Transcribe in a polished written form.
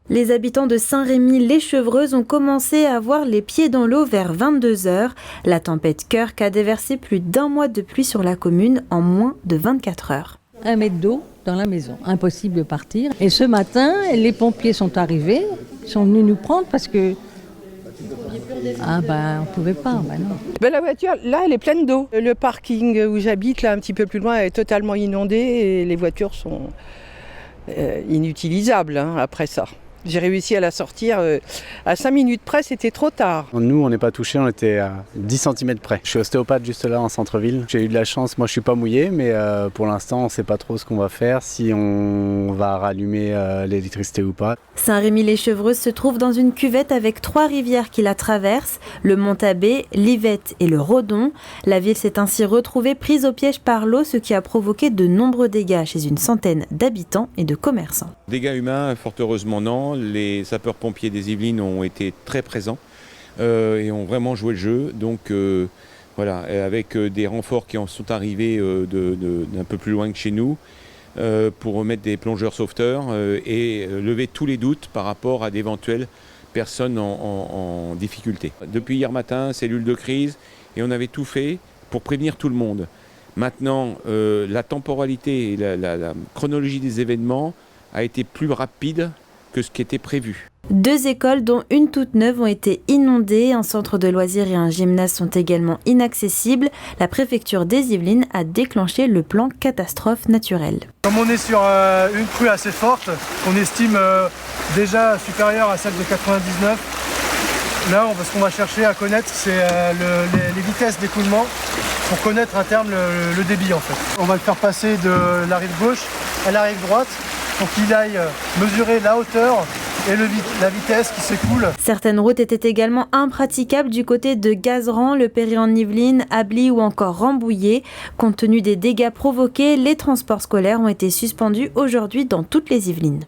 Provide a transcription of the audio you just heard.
Les habitants de Saint-Rémy-lès-Chevreuses ont commencé à avoir les pieds dans l'eau vers 22h. La tempête Kirk a déversé plus d'1 mois de pluie sur la commune en moins de 24 heures. 1 mètre d'eau dans la maison, impossible de partir. Et ce matin, les pompiers sont arrivés, sont venus nous prendre parce que on pouvait pas, non. La voiture, là, elle est pleine d'eau. Le parking où j'habite, là, un petit peu plus loin, est totalement inondé et les voitures sont inutilisables après ça. J'ai réussi à la sortir à 5 minutes près, c'était trop tard. Nous, on n'est pas touchés, on était à 10 cm près. Je suis ostéopathe juste là en centre-ville. J'ai eu de la chance, moi je suis pas mouillé, mais pour l'instant on ne sait pas trop ce qu'on va faire, si on va rallumer l'électricité ou pas. Saint-Rémy-lès-Chevreuses se trouve dans une cuvette avec 3 rivières qui la traversent, le Montabé, l'Yvette et le Rodon. La ville s'est ainsi retrouvée prise au piège par l'eau, ce qui a provoqué de nombreux dégâts chez une centaine d'habitants et de commerçants. Dégâts humains, fort heureusement non. Les sapeurs-pompiers des Yvelines ont été très présents et ont vraiment joué le jeu. Donc voilà, avec des renforts qui en sont arrivés d'un peu plus loin que chez nous pour remettre des plongeurs sauveteurs et lever tous les doutes par rapport à d'éventuelles personnes en difficulté. Depuis hier matin, cellule de crise, et on avait tout fait pour prévenir tout le monde. Maintenant, la temporalité et la chronologie des événements a été plus rapide que ce qui était prévu. 2 écoles, dont une toute neuve, ont été inondées. Un centre de loisirs et un gymnase sont également inaccessibles. La préfecture des Yvelines a déclenché le plan catastrophe naturelle. Comme on est sur une crue assez forte, on estime déjà supérieure à celle de 99. Là, ce qu'on va chercher à connaître, c'est les vitesses d'écoulement pour connaître à terme le débit en fait. On va le faire passer de la rive gauche à la rive droite pour qu'il aille mesurer la hauteur et la vitesse qui s'écoule. Certaines routes étaient également impraticables du côté de Gazeran, Le Perret-en-Yvelines, Ably ou encore Rambouillet. Compte tenu des dégâts provoqués, les transports scolaires ont été suspendus aujourd'hui dans toutes les Yvelines.